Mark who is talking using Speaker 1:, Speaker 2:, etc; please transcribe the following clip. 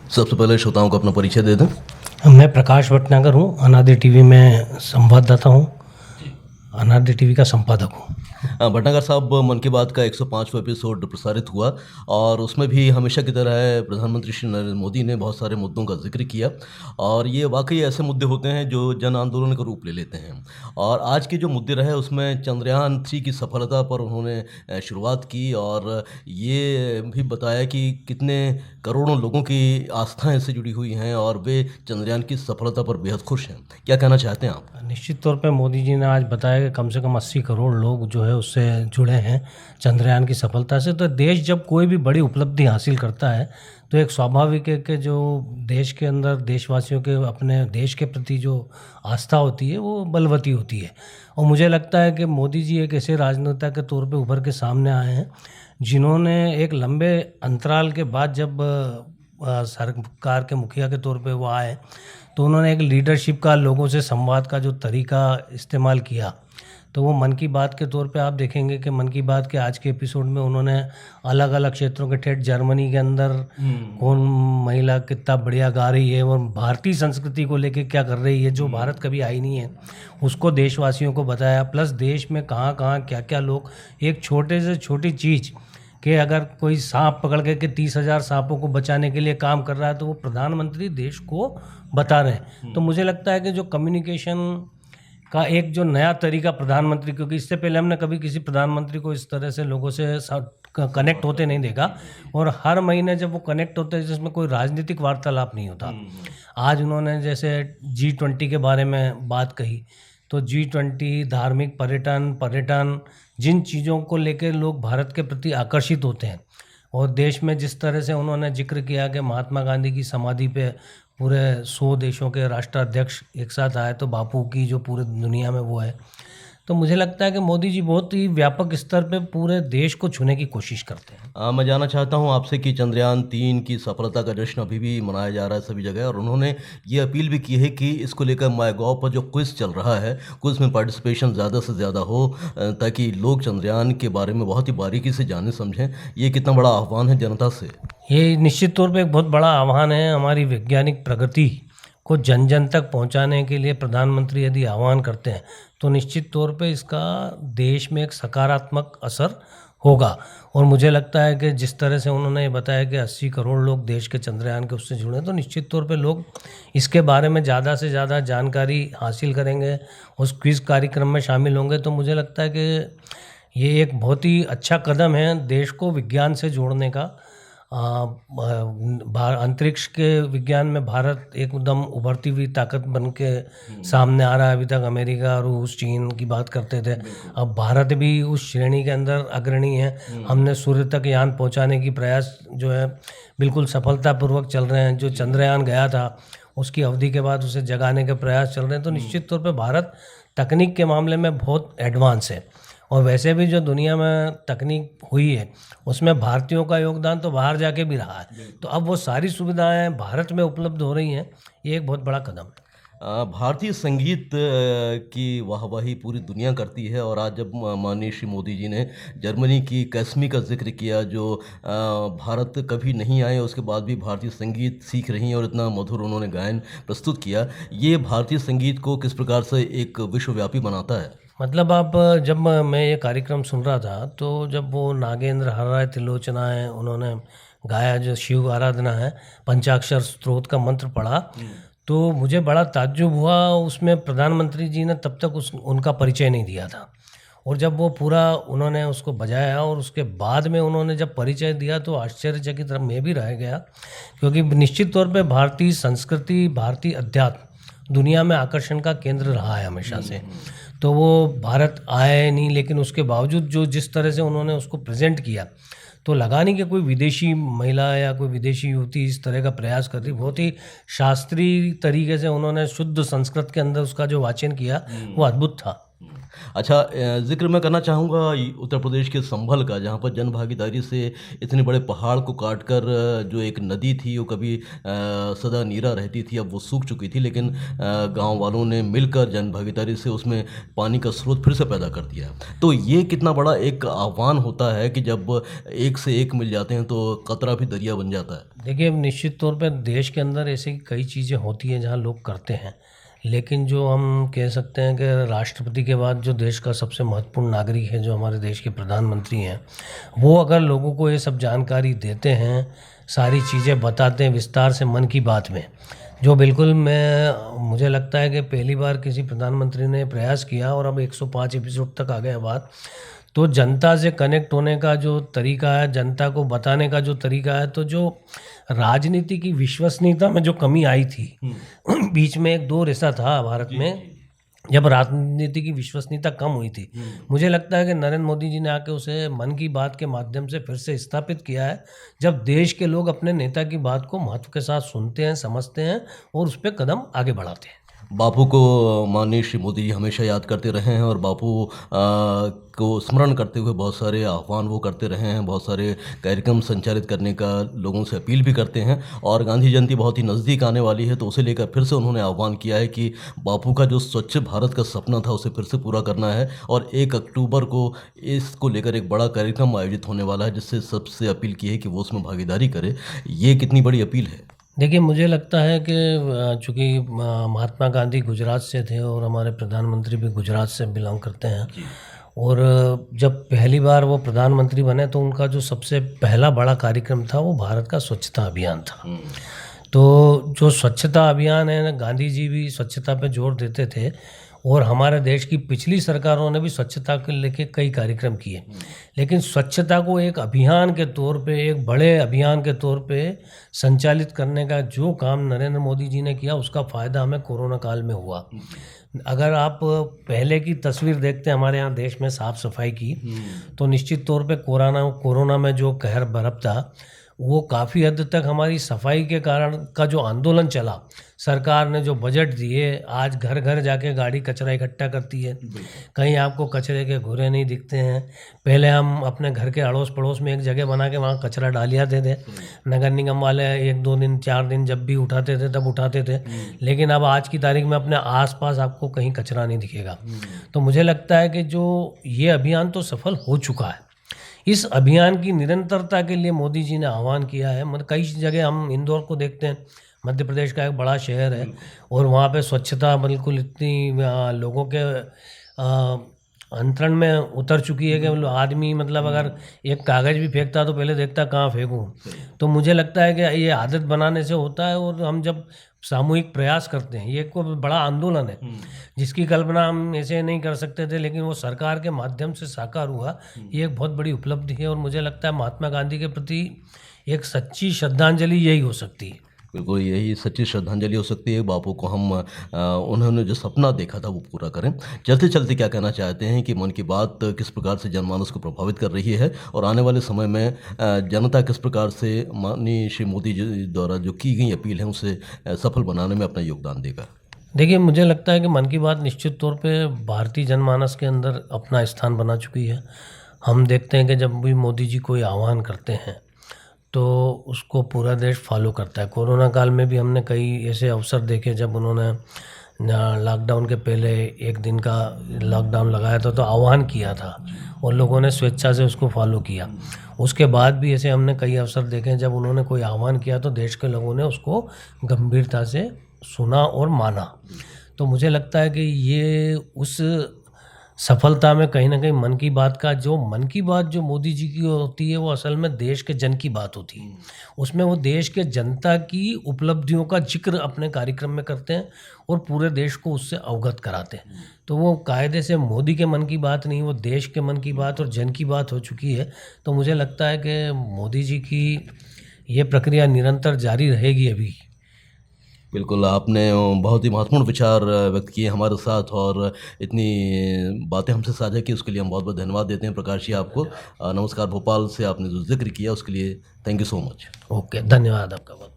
Speaker 1: सबसे पहले श्रोताओं को अपना परिचय दे दें।
Speaker 2: मैं प्रकाश भटनागर हूँ, अनादि टीवी में संवाददाता हूँ, अनादि टीवी का संपादक हूँ।
Speaker 1: भटनागर साहब, मन की बात का 105वां एपिसोड प्रसारित हुआ और उसमें भी हमेशा की तरह प्रधानमंत्री श्री नरेंद्र मोदी ने बहुत सारे मुद्दों का जिक्र किया और ये वाकई ऐसे मुद्दे होते हैं जो जन आंदोलन का रूप ले लेते हैं। और आज के जो मुद्दे रहे उसमें चंद्रयान-3 की सफलता पर उन्होंने शुरुआत की और ये भी बताया कि कितने करोड़ों लोगों की आस्थाएं इससे जुड़ी हुई हैं और वे चंद्रयान की सफलता पर बेहद खुश हैं। क्या कहना चाहते हैं आप?
Speaker 2: निश्चित तौर पे मोदी जी ने आज बताया कि कम से कम 80 करोड़ लोग जो है उससे जुड़े हैं चंद्रयान की सफलता से। तो देश जब कोई भी बड़ी उपलब्धि हासिल करता है तो एक स्वाभाविक है कि जो देश के अंदर देशवासियों के अपने देश के प्रति जो आस्था होती है वो बलवती होती है। और मुझे लगता है कि मोदी जी एक ऐसे राजनेता के तौर पे उभर के सामने आए हैं जिन्होंने एक लंबे अंतराल के बाद जब सरकार के मुखिया के तौर पे वो आए तो उन्होंने एक लीडरशिप का, लोगों से संवाद का जो तरीका इस्तेमाल किया, तो वो मन की बात के तौर पे आप देखेंगे कि मन की बात के आज के एपिसोड में उन्होंने अलग अलग क्षेत्रों के ठेठ जर्मनी के अंदर कौन महिला कितना बढ़िया गा रही है और भारतीय संस्कृति को लेके क्या कर रही है जो भारत कभी आई नहीं है उसको देशवासियों को बताया। प्लस देश में कहाँ कहाँ क्या क्या लोग एक छोटे से छोटी चीज़ कि अगर कोई सांप पकड़ के 30,000 सांपों को बचाने के लिए काम कर रहा है तो वो प्रधानमंत्री देश को बता रहे हैं। तो मुझे लगता है कि जो कम्युनिकेशन का एक जो नया तरीका प्रधानमंत्री, क्योंकि इससे पहले हमने कभी किसी प्रधानमंत्री को इस तरह से लोगों से कनेक्ट होते नहीं देखा और हर महीने जब वो कनेक्ट होते हैं जिसमें कोई राजनीतिक वार्तालाप नहीं होता। आज उन्होंने जैसे G20 के बारे में बात कही तो G20, धार्मिक पर्यटन जिन चीज़ों को लेकर लोग भारत के प्रति आकर्षित होते हैं और देश में जिस तरह से उन्होंने जिक्र किया कि महात्मा गांधी की समाधि पे पूरे 100 देशों के राष्ट्राध्यक्ष एक साथ आए तो बापू की जो पूरे दुनिया में वो है, तो मुझे लगता है कि मोदी जी बहुत ही व्यापक स्तर पे पूरे देश को छूने की कोशिश करते हैं।
Speaker 1: मैं जानना चाहता हूं आपसे कि चंद्रयान-3 की सफलता का जश्न अभी भी मनाया जा रहा है सभी जगह और उन्होंने ये अपील भी की है कि इसको लेकर माईगॉव पर जो क्विज़ चल रहा है, क्विज़ में पार्टिसिपेशन ज़्यादा से ज़्यादा हो ताकि लोग चंद्रयान के बारे में बहुत ही बारीकी से जानें समझें। ये कितना बड़ा आह्वान है जनता से?
Speaker 2: ये निश्चित तौर पे एक बहुत बड़ा आह्वान है। हमारी वैज्ञानिक प्रगति को जन जन तक पहुंचाने के लिए प्रधानमंत्री यदि आह्वान करते हैं तो निश्चित तौर पे इसका देश में एक सकारात्मक असर होगा। और मुझे लगता है कि जिस तरह से उन्होंने ये बताया कि 80 करोड़ लोग देश के चंद्रयान के उससे जुड़े हैं तो निश्चित तौर पे लोग इसके बारे में ज़्यादा से ज़्यादा जानकारी हासिल करेंगे, उस क्विज़ कार्यक्रम में शामिल होंगे। तो मुझे लगता है कि ये एक बहुत ही अच्छा कदम है देश को विज्ञान से जोड़ने का। अंतरिक्ष के विज्ञान में भारत एकदम उभरती हुई ताकत बन के सामने आ रहा है। अभी तक अमेरिका, रूस, चीन की बात करते थे, अब भारत भी उस श्रेणी के अंदर अग्रणी है। हमने सूर्य तक यान पहुंचाने की प्रयास जो है बिल्कुल सफलतापूर्वक चल रहे हैं। जो चंद्रयान गया था उसकी अवधि के बाद उसे जगाने के प्रयास चल रहे हैं। तो निश्चित तौर पे भारत तकनीक के मामले में बहुत एडवांस है और वैसे भी जो दुनिया में तकनीक हुई है उसमें भारतीयों का योगदान तो बाहर जाके भी रहा है। तो अब वो सारी सुविधाएं भारत में उपलब्ध हो रही हैं, ये एक बहुत बड़ा कदम है।
Speaker 1: भारतीय संगीत की वाहवाही पूरी दुनिया करती है और आज जब माननीय श्री मोदी जी ने जर्मनी की कैसमी का जिक्र किया जो भारत कभी नहीं आए उसके बाद भी भारतीय संगीत सीख रही हैं और इतना मधुर उन्होंने गायन प्रस्तुत किया, ये भारतीय संगीत को किस प्रकार से एक विश्वव्यापी बनाता है?
Speaker 2: मतलब आप जब मैं ये कार्यक्रम सुन रहा था तो जब वो नागेंद्र हराय त्रिलोचनाएं उन्होंने गाया, जो शिव आराधना है, पंचाक्षर स्तोत्र का मंत्र पढ़ा, तो मुझे बड़ा ताज्जुब हुआ। उसमें प्रधानमंत्री जी ने तब तक उनका परिचय नहीं दिया था और जब वो पूरा उन्होंने उसको बजाया और उसके बाद में उन्होंने जब परिचय दिया तो आश्चर्यचकित मैं भी रह गया, क्योंकि निश्चित तौर पे भारतीय संस्कृति, भारतीय अध्यात्म दुनिया में आकर्षण का केंद्र रहा है हमेशा से। तो वो भारत आए नहीं, लेकिन उसके बावजूद जो जिस तरह से उन्होंने उसको प्रेजेंट किया तो लगा नहीं कि कोई विदेशी महिला या कोई विदेशी युवती इस तरह का प्रयास कर रही। बहुत ही शास्त्रीय तरीके से उन्होंने शुद्ध संस्कृत के अंदर उसका जो वाचन किया वो अद्भुत था।
Speaker 1: अच्छा, ज़िक्र मैं करना चाहूँगा उत्तर प्रदेश के संभल का, जहाँ पर जन भागीदारी से इतने बड़े पहाड़ को काटकर जो एक नदी थी वो कभी सदा नीरा रहती थी, अब वो सूख चुकी थी, लेकिन गांव वालों ने मिलकर जन भागीदारी से उसमें पानी का स्रोत फिर से पैदा कर दिया। तो ये कितना बड़ा एक आह्वान होता है कि जब एक से एक मिल जाते हैं तो कतरा भी दरिया बन जाता है।
Speaker 2: देखिए, निश्चित तौर पे देश के अंदर ऐसी कई चीज़ें होती हैं जहाँ लोग करते हैं, लेकिन जो हम कह सकते हैं कि राष्ट्रपति के बाद जो देश का सबसे महत्वपूर्ण नागरिक है, जो हमारे देश के प्रधानमंत्री हैं, वो अगर लोगों को ये सब जानकारी देते हैं, सारी चीज़ें बताते हैं विस्तार से मन की बात में, जो बिल्कुल मुझे लगता है कि पहली बार किसी प्रधानमंत्री ने प्रयास किया और अब 105 एपिसोड तक आ गया बात। तो जनता से कनेक्ट होने का जो तरीका है, जनता को बताने का जो तरीका है, तो जो राजनीति की विश्वसनीयता में जो कमी आई थी, बीच में एक दौर ऐसा था भारत में जब राजनीति की विश्वसनीयता कम हुई थी। मुझे लगता है कि नरेंद्र मोदी जी ने आके उसे मन की बात के माध्यम से फिर से स्थापित किया है, जब देश के लोग अपने नेता की बात को महत्व के साथ सुनते हैं, समझते हैं और उस पे कदम आगे बढ़ाते हैं।
Speaker 1: बापू को माननीय श्री मोदी जी हमेशा याद करते रहे हैं और बापू को स्मरण करते हुए बहुत सारे आह्वान वो करते रहे हैं, बहुत सारे कार्यक्रम संचालित करने का लोगों से अपील भी करते हैं। और गांधी जयंती बहुत ही नज़दीक आने वाली है, तो उसे लेकर फिर से उन्होंने आह्वान किया है कि बापू का जो स्वच्छ भारत का सपना था उसे फिर से पूरा करना है। और 1 अक्टूबर को इसको लेकर एक बड़ा कार्यक्रम आयोजित होने वाला है, जिससे सबसे अपील की है कि वो उसमें भागीदारी करे। ये कितनी बड़ी अपील है?
Speaker 2: देखिए, मुझे लगता है कि चूँकि महात्मा गांधी गुजरात से थे और हमारे प्रधानमंत्री भी गुजरात से बिलोंग करते हैं, और जब पहली बार वो प्रधानमंत्री बने तो उनका जो सबसे पहला बड़ा कार्यक्रम था वो भारत का स्वच्छता अभियान था। तो जो स्वच्छता अभियान है, गांधी जी भी स्वच्छता पे जोर देते थे और हमारे देश की पिछली सरकारों ने भी स्वच्छता को लेके कई कार्यक्रम किए, लेकिन स्वच्छता को एक अभियान के तौर पे, एक बड़े अभियान के तौर पे संचालित करने का जो काम नरेंद्र मोदी जी ने किया, उसका फ़ायदा हमें कोरोना काल में हुआ। अगर आप पहले की तस्वीर देखते हैं हमारे यहाँ देश में साफ़ सफाई की, तो निश्चित तौर पे कोरोना में जो कहर बरप था, वो काफ़ी हद तक हमारी सफाई के कारण का जो आंदोलन चला, सरकार ने जो बजट दिए, आज घर घर जाके गाड़ी कचरा इकट्ठा करती है, कहीं आपको कचरे के घूरे नहीं दिखते हैं। पहले हम अपने घर के अड़ोस पड़ोस में एक जगह बना के वहाँ कचरा डाल आते थे, नगर निगम वाले 1-2 दिन 4 दिन जब भी उठाते थे तब उठाते थे, लेकिन अब आज की तारीख में अपने आसपास आपको कहीं कचरा नहीं दिखेगा। तो मुझे लगता है कि जो ये अभियान तो सफल हो चुका है, इस अभियान की निरंतरता के लिए मोदी जी ने आह्वान किया है। मतलब कई जगह हम इंदौर को देखते हैं, मध्य प्रदेश का एक बड़ा शहर है, और वहाँ पे स्वच्छता बिल्कुल इतनी लोगों के अंतरण में उतर चुकी है कि आदमी मतलब अगर एक कागज़ भी फेंकता तो पहले देखता कहाँ फेंकूं। तो मुझे लगता है कि ये आदत बनाने से होता है, और हम जब सामूहिक प्रयास करते हैं, ये कोई बड़ा आंदोलन है जिसकी कल्पना हम ऐसे नहीं कर सकते थे, लेकिन वो सरकार के माध्यम से साकार हुआ। ये एक बहुत बड़ी उपलब्धि है, और मुझे लगता है महात्मा गांधी के प्रति एक सच्ची श्रद्धांजलि यही हो सकती है।
Speaker 1: बिल्कुल, यही सच्ची श्रद्धांजलि हो सकती है। बापू को हम उन्होंने जो सपना देखा था वो पूरा करें। चलते-चलते क्या कहना चाहते हैं कि मन की बात किस प्रकार से जनमानस को प्रभावित कर रही है, और आने वाले समय में जनता किस प्रकार से माननीय श्री मोदी जी द्वारा जो की गई अपील है उसे सफल बनाने में अपना योगदान देगा?
Speaker 2: देखिए, मुझे लगता है कि मन की बात निश्चित तौर पे भारतीय जनमानस के अंदर अपना स्थान बना चुकी है। हम देखते हैं कि जब भी मोदी जी कोई आह्वान करते हैं तो उसको पूरा देश फॉलो करता है। कोरोना काल में भी हमने कई ऐसे अवसर देखे जब उन्होंने लॉकडाउन के पहले 1 दिन का लॉकडाउन लगाया था, तो आह्वान किया था और लोगों ने स्वेच्छा से उसको फॉलो किया। उसके बाद भी ऐसे हमने कई अवसर देखे जब उन्होंने कोई आह्वान किया तो देश के लोगों ने उसको गंभीरता से सुना और माना। तो मुझे लगता है कि ये उस सफलता में कहीं न कहीं मन की बात जो मोदी जी की होती है, वो असल में देश के जन की बात होती है। उसमें वो देश के जनता की उपलब्धियों का जिक्र अपने कार्यक्रम में करते हैं और पूरे देश को उससे अवगत कराते हैं। तो वो कायदे से मोदी के मन की बात नहीं, वो देश के मन की बात और जन की बात हो चुकी है। तो मुझे लगता है कि मोदी जी की ये प्रक्रिया निरंतर जारी रहेगी अभी।
Speaker 1: बिल्कुल, आपने बहुत ही महत्वपूर्ण विचार व्यक्त किए हमारे साथ, और इतनी बातें हमसे साझा की उसके लिए हम बहुत-बहुत धन्यवाद देते हैं प्रकाश जी आपको। नमस्कार, भोपाल से आपने जो ज़िक्र किया उसके लिए thank you so much.
Speaker 2: Okay, धन्यवाद आपका बहुत।